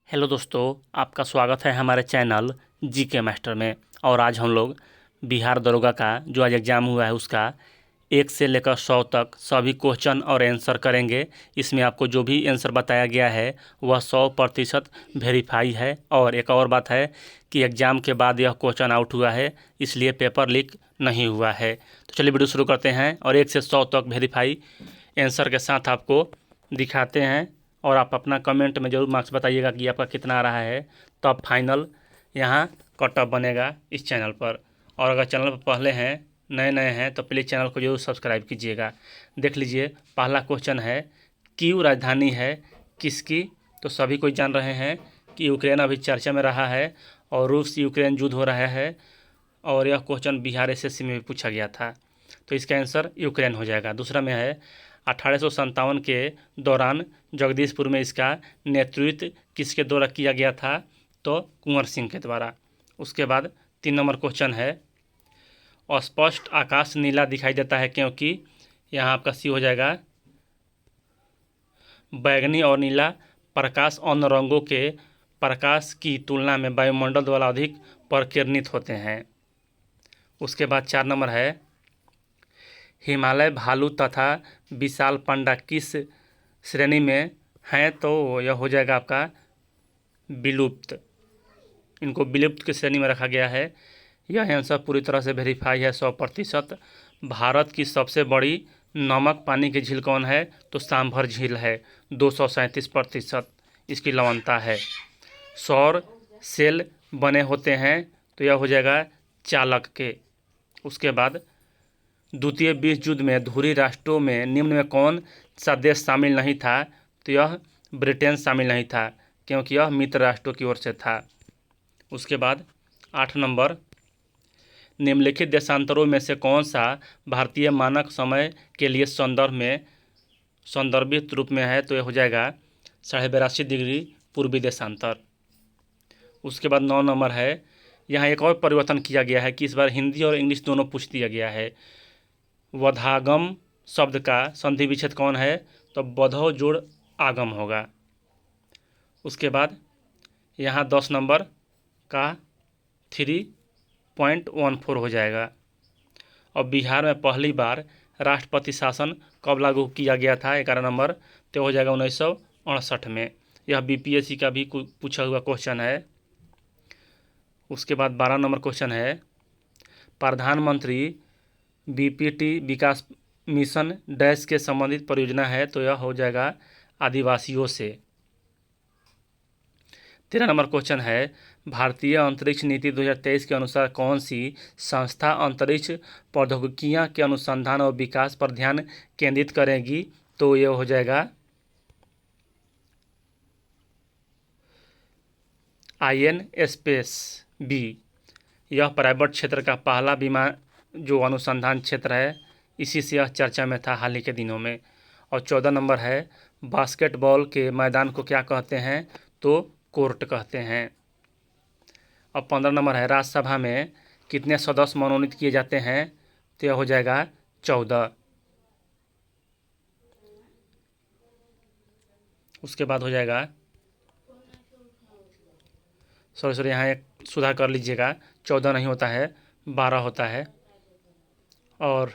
Hello दोस्तों, आपका स्वागत है हमारे चैनल जीके मास्टर में। और आज हम लोग बिहार दरोगा का जो आज एग्ज़ाम हुआ है उसका 1 से लेकर 100 तक सभी क्वेश्चन और आंसर करेंगे। इसमें आपको जो भी आंसर बताया गया है वह 100% वेरीफाई है। और एक और बात है कि एग्ज़ाम के बाद यह क्वेश्चन आउट हुआ है, इसलिए पेपर लीक नहीं हुआ है। तो चलिए वीडियो शुरू करते हैं और 1 से 100 तक वेरीफाई आंसर के साथ आपको दिखाते हैं। और आप अपना कमेंट में ज़रूर मार्क्स बताइएगा कि आपका कितना आ रहा है, तब फाइनल यहाँ कट ऑफ बनेगा इस चैनल पर। और अगर चैनल पर पहले हैं, नए नए हैं, तो प्लीज़ चैनल को जरूर सब्सक्राइब कीजिएगा। देख लीजिए, पहला क्वेश्चन है, कीव राजधानी है किसकी? तो सभी कोई जान रहे हैं कि यूक्रेन अभी चर्चा में रहा है और रूस यूक्रेन युद्ध हो रहा है। और यह क्वेश्चन बिहार एसएससी में भी पूछा गया था, तो इसका आंसर यूक्रेन हो जाएगा। दूसरा में है, 1857 के दौरान जगदीशपुर में इसका नेतृत्व किसके द्वारा किया गया था? तो कुंवर सिंह के द्वारा। उसके बाद 3 नंबर क्वेश्चन है, अस्पष्ट आकाश नीला दिखाई देता है क्योंकि? यहाँ आपका सी हो जाएगा। बैगनी और नीला प्रकाश अन्य रंगों के प्रकाश की तुलना में वायुमंडल द्वारा अधिक प्रकीर्णित होते हैं। उसके बाद 4 नंबर है, हिमालय भालू तथा विशाल पांडा किस श्रेणी में हैं? तो यह हो जाएगा आपका विलुप्त। इनको विलुप्त की श्रेणी में रखा गया है। यह आंसर पूरी तरह से वेरीफाई है 100%। भारत की सबसे बड़ी नमक पानी की झील कौन है? तो सांभर झील है, 237% इसकी लवणता है। सौर सेल बने होते हैं, तो यह हो जाएगा चालक के। उसके बाद द्वितीय विश्व युद्ध में धुरी राष्ट्रों में निम्न में कौन सा देश शामिल नहीं था? तो यह ब्रिटेन शामिल नहीं था क्योंकि यह मित्र राष्ट्रों की ओर से था। उसके बाद 8 नंबर, निम्नलिखित देशांतरों में से कौन सा भारतीय मानक समय के लिए संदर्भित रूप में है? तो यह हो जाएगा 82.5 डिग्री पूर्वी देशांतर। उसके बाद 9 नंबर है, यहाँ एक और परिवर्तन किया गया है कि इस बार हिंदी और इंग्लिश दोनों पूछ दिया गया है। वधागम शब्द का संधि विच्छेद कौन है? तो बधो जोड़ आगम होगा। उसके बाद यहाँ 10 नंबर का 3.14 हो जाएगा। और बिहार में पहली बार राष्ट्रपति शासन कब लागू किया गया था? 11 नंबर, तो हो जाएगा 1968 में। यह बीपीएससी का भी पूछा हुआ क्वेश्चन है। उसके बाद 12 नंबर क्वेश्चन है, प्रधानमंत्री बीपीटी विकास मिशन डैश के संबंधित परियोजना है? तो यह हो जाएगा आदिवासियों से। 13 नंबर क्वेश्चन है, भारतीय अंतरिक्ष नीति 2023 के अनुसार कौन सी संस्था अंतरिक्ष प्रौद्योगिकियां के अनुसंधान और विकास पर ध्यान केंद्रित करेगी? तो यह हो जाएगा आईएन स्पेस बी। यह प्राइवेट क्षेत्र का पहला विमान जो अनुसंधान क्षेत्र है, इसी से यह चर्चा में था हाल ही के दिनों में। और 14 नंबर है, बास्केटबॉल के मैदान को क्या कहते हैं? तो कोर्ट कहते हैं। और 15 नंबर है, राज्यसभा में कितने सदस्य मनोनीत किए जाते हैं? तो यह हो जाएगा 14। उसके बाद हो जाएगा, सॉरी यहाँ एक सुधार कर लीजिएगा, 14 नहीं होता है, 12 होता है। और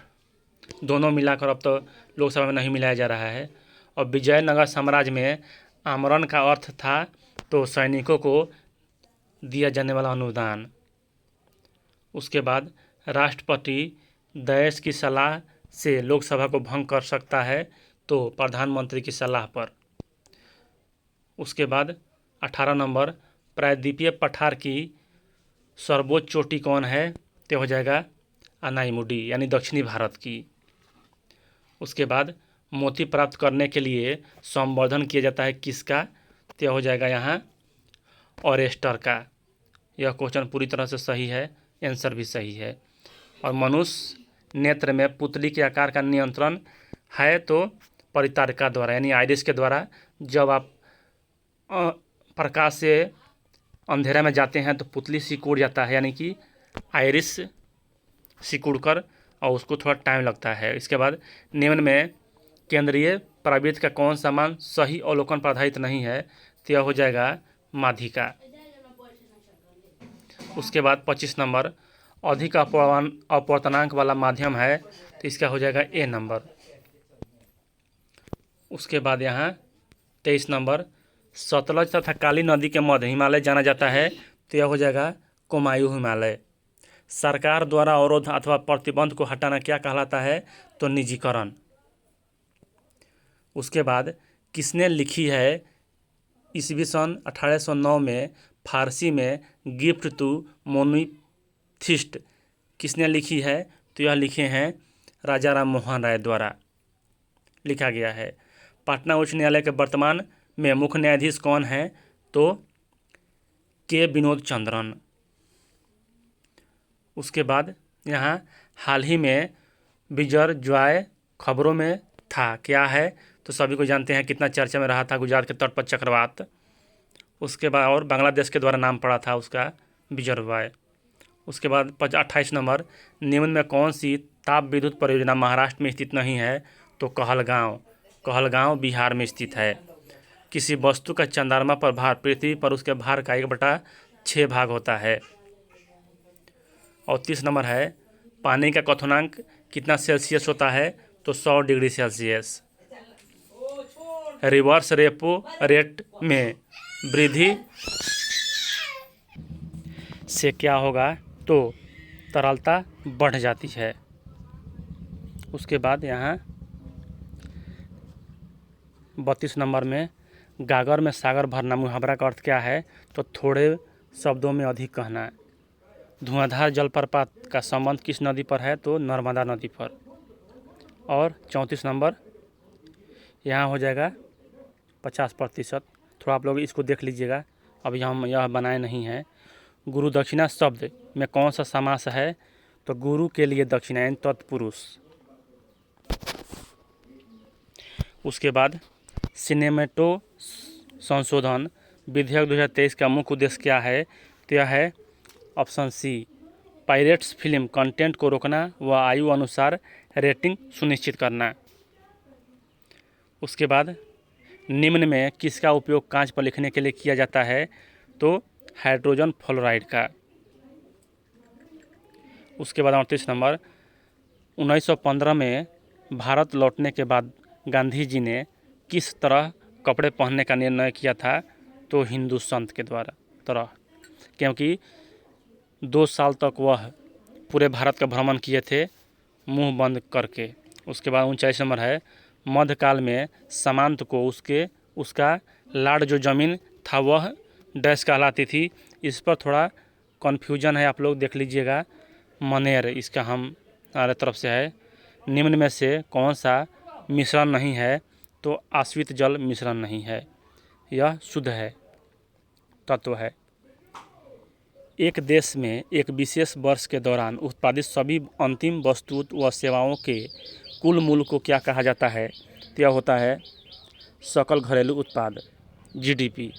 दोनों मिलाकर अब तो लोकसभा में नहीं मिलाया जा रहा है। और विजयनगर साम्राज्य में आमरण का अर्थ था तो सैनिकों को दिया जाने वाला अनुदान। उसके बाद राष्ट्रपति देश की सलाह से लोकसभा को भंग कर सकता है, तो प्रधानमंत्री की सलाह पर। उसके बाद 18 नंबर, प्रायद्वीपीय पठार की सर्वोच्च चोटी कौन है? तो हो जाएगा अनाईमुडी, यानी दक्षिणी भारत की। उसके बाद मोती प्राप्त करने के लिए संवर्धन किया जाता है किसका? तो हो जाएगा यहाँ ऑरेस्टर का। यह क्वेश्चन पूरी तरह से सही है, आंसर भी सही है। और मनुष्य नेत्र में पुतली के आकार का नियंत्रण है तो परितारिका द्वारा, यानी आइरिस के द्वारा। जब आप प्रकाश से अंधेरा में जाते हैं तो पुतली सिकुड़ जाता है, यानी कि आइरिस सिकुड़ कर, और उसको थोड़ा टाइम लगता है। इसके बाद निम्न में केंद्रीय प्रवृत्ति का कौन सा मान सही अवलोकन पर आधारित नहीं है? तो यह हो जाएगा माध्यिका। उसके बाद 25 नंबर अधिक अपवर्तनांक वाला माध्यम है तो इसका हो जाएगा ए नंबर। उसके बाद यहाँ 23 नंबर सतलज तथा काली नदी के मध्य हिमालय जाना जाता है तो यह हो जाएगा कुमायूं हिमालय। सरकार द्वारा अवरोध अथवा प्रतिबंध को हटाना क्या कहलाता है तो निजीकरण। उसके बाद किसने लिखी है ईस्वी सन 1809 में फारसी में गिफ्ट टू मोनिथिस्ट, किसने लिखी है तो यह लिखे हैं राजा राम मोहन राय द्वारा लिखा गया है। पटना उच्च न्यायालय के वर्तमान में मुख्य न्यायाधीश कौन है तो के विनोद चंद्रन। उसके बाद यहाँ हाल ही में बिजरजॉय खबरों में था, क्या है तो सभी को जानते हैं कितना चर्चा में रहा था, गुजरात के तट पर चक्रवात। उसके बाद और बांग्लादेश के द्वारा नाम पड़ा था उसका बिजरजॉय। उसके बाद 28 नंबर निम्न में कौन सी ताप विद्युत परियोजना महाराष्ट्र में स्थित नहीं है तो कहलगांव बिहार में स्थित है। किसी वस्तु का चंद्रमा पर भार पृथ्वी पर उसके भार का 1/6 भाग होता है। और 30 नंबर है पानी का क्वथनांक कितना सेल्सियस होता है तो 100 degree Celsius. Reverse repo rate में वृद्धि से क्या होगा तो तरलता बढ़ जाती है। उसके बाद यहाँ 32 नंबर में गागर में सागर भरना मुहावरा का अर्थ क्या है तो थोड़े शब्दों में अधिक कहना। धुआंधार जलप्रपात का संबंध किस नदी पर है तो नर्मदा नदी पर। और 34 नंबर यहाँ हो जाएगा 50%। थोड़ा आप लोग इसको देख लीजिएगा, अभी हम यह बनाए नहीं हैं। गुरु दक्षिणा शब्द में कौन सा समास है तो गुरु के लिए दक्षिणा यानी तत्पुरुष। उसके बाद सिनेमेटो संशोधन विधेयक 2023 का मुख्य उद्देश्य क्या है तो यह है option C pirates film content को रोकना व आयु अनुसार रेटिंग सुनिश्चित करना। उसके बाद निम्न में किसका उपयोग कांच पर लिखने के लिए किया जाता है तो हाइड्रोजन फ्लोराइड का। उसके बाद 38 नंबर 1915 में भारत लौटने के बाद गांधी जी ने किस तरह कपड़े पहनने का निर्णय किया था तो हिंदू संत के द्वारा तरह, क्योंकि 2 साल तक वह पूरे भारत का भ्रमण किए थे मुंह बंद करके। उसके बाद 39 नंबर है मध्यकाल में सामंत को उसका लाड़ जो जमीन था वह डैश कहलाती थी। इस पर थोड़ा कन्फ्यूजन है, आप लोग देख लीजिएगा। मनेर इसका हमारे तरफ से है। निम्न में से कौन सा मिश्रण नहीं है तो आश्रित जल मिश्रण नहीं है, यह शुद्ध है तत्व है। एक देश में एक विशेष वर्ष के दौरान उत्पादित सभी अंतिम वस्तु व सेवाओं के कुल मूल्य को क्या कहा जाता है तो यह होता है सकल घरेलू उत्पाद जीडीपी।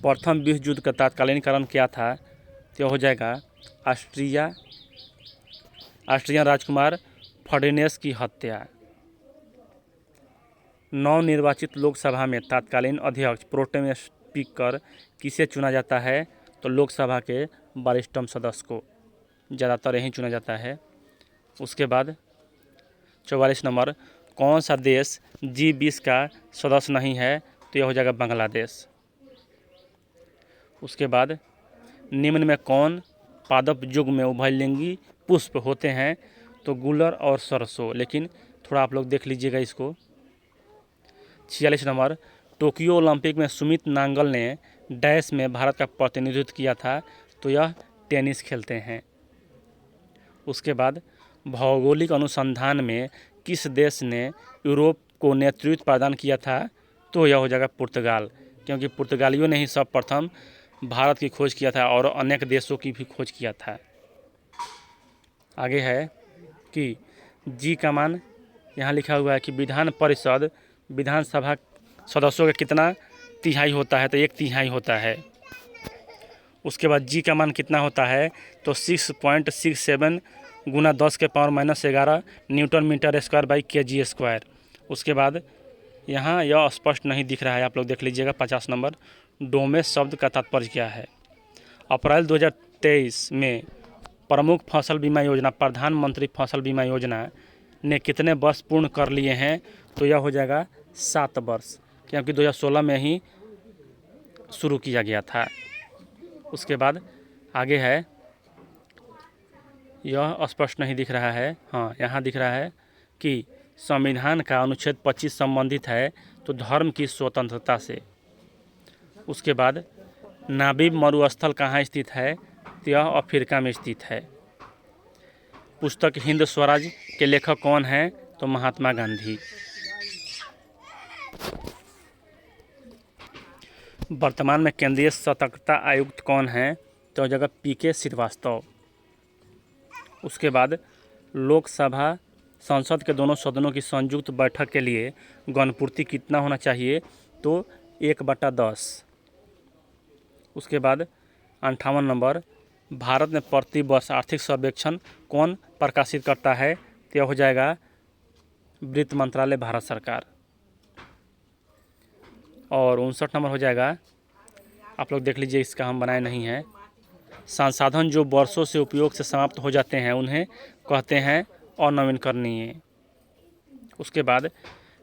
प्रथम विश्व युद्ध का तत्कालीन कारण क्या था तो यह हो जाएगा ऑस्ट्रियन राजकुमार फर्डिनेंड की हत्या। नवनिर्वाचित लोकसभा में तत्कालीन अध्यक्ष प्रोटेम स्पीकर किसे चुना जाता है तो लोकसभा के वरिष्ठतम सदस्य को ज़्यादातर यही चुना जाता है। उसके बाद 44 नंबर कौन सा देश G20 का सदस्य नहीं है तो यह हो जाएगा बांग्लादेश। उसके बाद निम्न में कौन पादप युग में उभयलिंगी पुष्प होते हैं तो गुलर और सरसों, लेकिन थोड़ा आप लोग देख लीजिएगा इसको। 46 नंबर टोक्यो ओलंपिक में सुमित नांगल ने डैश में भारत का प्रतिनिधित्व किया था तो यह टेनिस खेलते हैं। उसके बाद भौगोलिक अनुसंधान में किस देश ने यूरोप को नेतृत्व प्रदान किया था तो यह हो जाएगा पुर्तगाल, क्योंकि पुर्तगालियों ने ही सर्वप्रथम भारत की खोज किया था और अनेक देशों की भी खोज किया था। आगे है कि जी का मान यहाँ लिखा हुआ है कि विधान परिषद विधानसभा सदस्यों का कितना तिहाई होता है तो 1/3 होता है। उसके बाद जी का मान कितना होता है तो 6.67 गुना 10 के power -11 Newton metre square by kg square. उसके बाद यहाँ यह स्पष्ट नहीं दिख रहा है, आप लोग देख लीजिएगा। 50 नंबर, डोमेस शब्द का तात्पर्य क्या है। अप्रैल 2023 में प्रमुख फसल बीमा योजना, प्रधानमंत्री फसल बीमा योजना ने कितने वर्ष पूर्ण कर लिए हैं, तो यह हो जाएगा 7 वर्ष, क्योंकि 2016 में ही शुरू किया गया था। उसके बाद आगे है, यह स्पष्ट नहीं दिख रहा है, हाँ यहाँ दिख रहा है कि संविधान का अनुच्छेद 25 संबंधित है तो धर्म की स्वतंत्रता से। उसके बाद नाबीब मरुस्थल कहाँ स्थित है, तो यह अफ्रीका में स्थित है। पुस्तक हिंद स्वराज के लेखक कौन हैं, तो महात्मा गांधी। वर्तमान में केंद्रीय सतर्कता आयुक्त कौन हैं, तो जगह पीके श्रीवास्तव। उसके बाद लोकसभा संसद के दोनों सदनों की संयुक्त बैठक के लिए गणपूर्ति कितना होना चाहिए, तो 1/10। उसके बाद 58 नंबर, भारत में प्रति वर्ष आर्थिक सर्वेक्षण कौन प्रकाशित करता है, तो यह हो जाएगा वित्त मंत्रालय, भारत सरकार। और 59 नंबर हो जाएगा, आप लोग देख लीजिए, इसका हम बनाए नहीं हैं। संसाधन जो वर्षों से उपयोग से समाप्त हो जाते हैं उन्हें कहते हैं अनवीनकरणीय। उसके बाद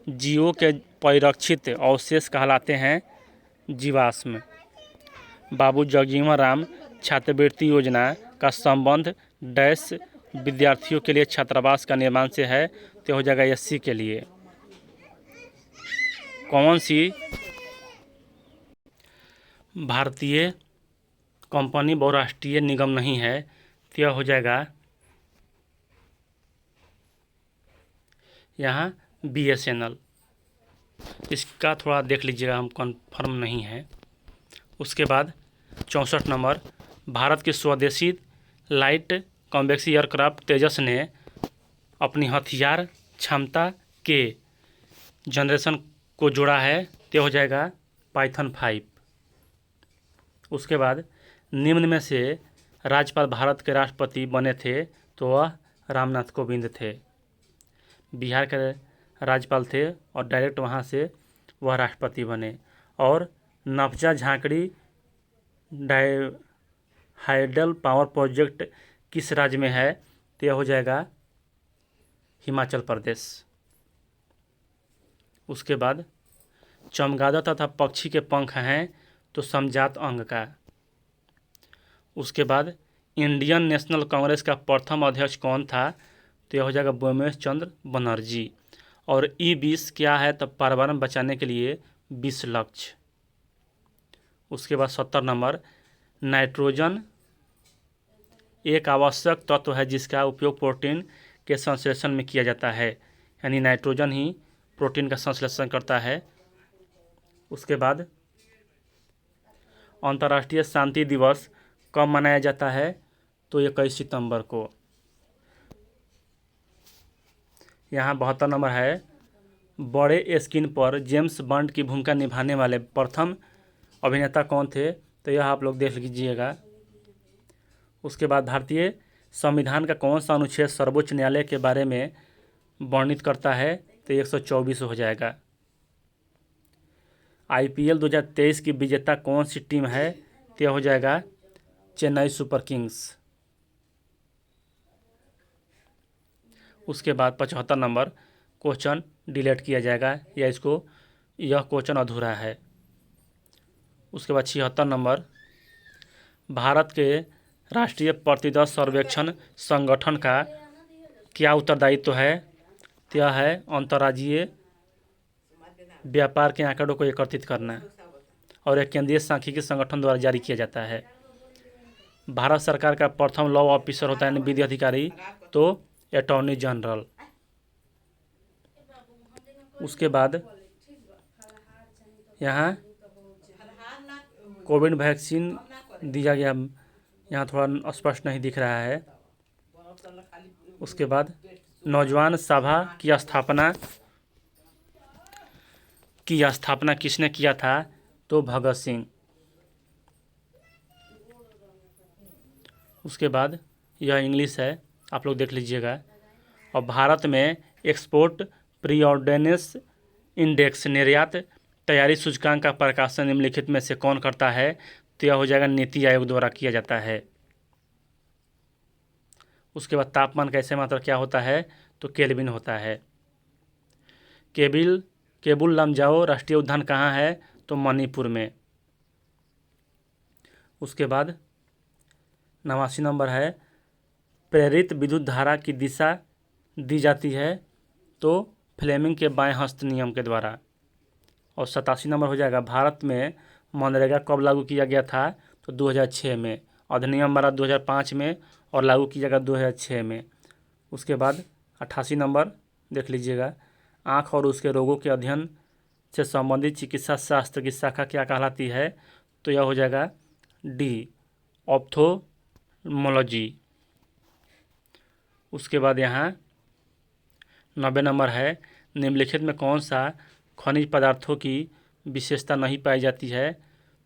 जीवों के परिरक्षित अवशेष कहलाते हैं जीवाश्म। बाबू जगजीवन राम छात्रवृत्ति योजना का संबंध डैश विद्यार्थियों के लिए छात्रावास का निर्माण से है, तो हो जाएगा SC के लिए। कौन सी भारतीय कंपनी बहुराष्ट्रीय निगम नहीं है, तो यह हो जाएगा यहाँ BSNL। इसका थोड़ा देख लीजिएगा, हम कन्फर्म नहीं है। उसके बाद 64 नंबर, भारत की स्वदेशी लाइट कॉम्बैक्स एयरक्राफ्ट तेजस ने अपनी हथियार क्षमता के जनरेशन को जोड़ा है, तो हो जाएगा पाइथन 5। उसके बाद निम्न में से राज्यपाल भारत के राष्ट्रपति बने थे, तो वह रामनाथ कोविंद थे। बिहार के राज्यपाल थे और डायरेक्ट वहाँ से वह राष्ट्रपति बने। और नफजा झांकड़ी हाइडल पावर प्रोजेक्ट किस राज्य में है, तो यह हो जाएगा हिमाचल प्रदेश। उसके बाद चमगादड़ तथा पक्षी के पंख हैं, तो समजात अंग का। उसके बाद इंडियन नेशनल कांग्रेस का प्रथम अध्यक्ष कौन था, तो यह हो जाएगा बोमेश चंद्र बनर्जी। और E20 क्या है, तो पर्यावरण बचाने के लिए 20 लक्ष्य। उसके बाद 70 नंबर, नाइट्रोजन एक आवश्यक तत्व है जिसका उपयोग प्रोटीन के संश्लेषण में किया जाता है, यानी नाइट्रोजन ही प्रोटीन का संश्लेषण करता है। उसके बाद अंतर्राष्ट्रीय शांति दिवस कब मनाया जाता है, तो 21 सितंबर को। यहाँ 72 नंबर है, बड़े स्क्रीन पर जेम्स बॉन्ड की भूमिका निभाने वाले प्रथम अभिनेता कौन थे, तो यह आप लोग देख लीजिएगा। उसके बाद भारतीय संविधान का कौन सा अनुच्छेद सर्वोच्च न्यायालय के बारे में वर्णित करता है, तो 124 हो जाएगा। IPL 2023 की विजेता कौन सी टीम है, तो यह हो जाएगा चेन्नई सुपर किंग्स। उसके बाद 75 नंबर, क्वेश्चन डिलीट किया जाएगा या यह क्वेश्चन अधूरा है। उसके बाद 76 नंबर, भारत के राष्ट्रीय प्रतिदर्श सर्वेक्षण संगठन का क्या उत्तरदायित्व है, तो यह है अंतर्राज्यीय व्यापार के आंकड़ों को एकत्रित करना, और एक केंद्रीय सांख्यिकी संगठन द्वारा जारी किया जाता है। भारत सरकार का प्रथम लॉ ऑफिसर होता है विधि अधिकारी, तो अटॉर्नी जनरल। उसके बाद यहाँ कोविड वैक्सीन दिया गया, यहाँ थोड़ा स्पष्ट नहीं दिख रहा है। उसके बाद नौजवान सभा की स्थापना किसने किया था, तो भगत सिंह। उसके बाद यह इंग्लिश है, आप लोग देख लीजिएगा। और भारत में एक्सपोर्ट प्रीऑर्डिनेंस इंडेक्स निर्यात तैयारी सूचकांक का प्रकाशन निम्नलिखित में से कौन करता है? तो यह हो जाएगा नीति आयोग द्वारा किया जाता है। उसके बाद तापमान का ऐसे मात्रा क्या होता है? तो केल्विन होता है। केबुल लमजाओ राष्ट्रीय उद्यान कहाँ है? तो मणिपुर में। उसके बाद 89 नंबर है, प्रेरित विद्युत धारा की दिशा दी जाती है तो फ्लेमिंग के बाएं हस्त नियम के द्वारा। और 87 नंबर हो जाएगा, भारत में मनरेगा कब लागू किया गया था? तो 2006 में। अधिनियम बना 2005 में और लागू किया गया 2006 में। उसके बाद 88 नंबर देख लीजिएगा, आँख और उसके रोगों के अध्ययन से संबंधित चिकित्सा शास्त्र की शाखा क्या कहलाती है? तो यह हो जाएगा डी, ऑप्थोमोलॉजी। उसके बाद यहाँ 90 नंबर है, निम्नलिखित में कौन सा खनिज पदार्थों की विशेषता नहीं पाई जाती है?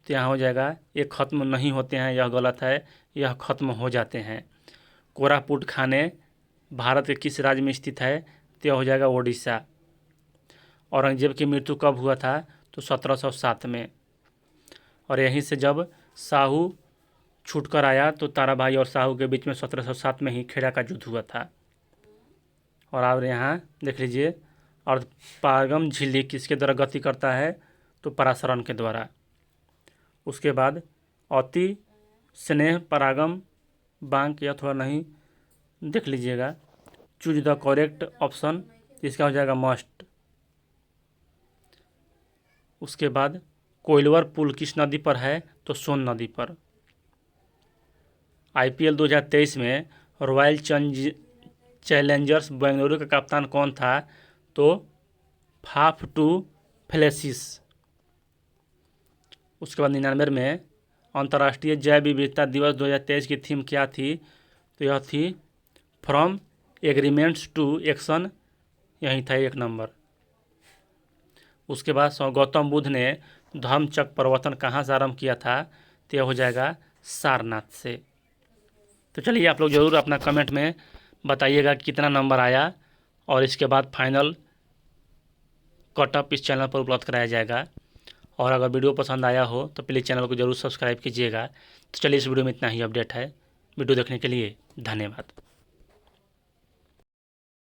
तो यहाँ हो जाएगा, ये खत्म नहीं होते हैं, यह गलत है, यह खत्म हो जाते हैं। कोरापुट खाने भारत के किस राज्य में स्थित है? तो यह हो जाएगा ओडिशा। औरंगजेब की मृत्यु कब हुआ था? तो 1707 में। और यहीं से जब साहू छूटकर आया तो ताराबाई और साहू के बीच में 1707 में ही खेड़ा का युद्ध हुआ था। और आप यहाँ देख लीजिए, अर्धपारगम झिल्ली किसके द्वारा गति करता है? तो परासरण के द्वारा। उसके बाद अति स्नेह परागम बांक, या थोड़ा नहीं देख लीजिएगा, चूज द करेक्ट ऑप्शन, इसका हो जाएगा मस्ट। उसके बाद कोइलवर पुल किस नदी पर है? तो सोन नदी पर। IPL 2023 में रॉयल चैलेंजर्स बेंगलुरु का कप्तान कौन था? तो फाफ टू फ्लेसिस। उसके बाद 99 में अंतर्राष्ट्रीय जैव विविधता दिवस 2023 की थीम क्या थी? तो यह थी फ्रॉम एग्रीमेंट्स टू एक्शन, यही था 1 नंबर। उसके बाद गौतम बुद्ध ने धम्मचक्र प्रवर्तन कहाँ से आरंभ किया था? तो यह हो जाएगा सारनाथ से। तो चलिए, आप लोग ज़रूर अपना कमेंट में बताइएगा कितना नंबर आया, और इसके बाद फाइनल कटअप इस चैनल पर उपलब्ध कराया जाएगा। और अगर वीडियो पसंद आया हो तो प्लीज़ चैनल को जरूर सब्सक्राइब कीजिएगा। तो चलिए, इस वीडियो में इतना ही अपडेट है। वीडियो देखने के लिए धन्यवाद।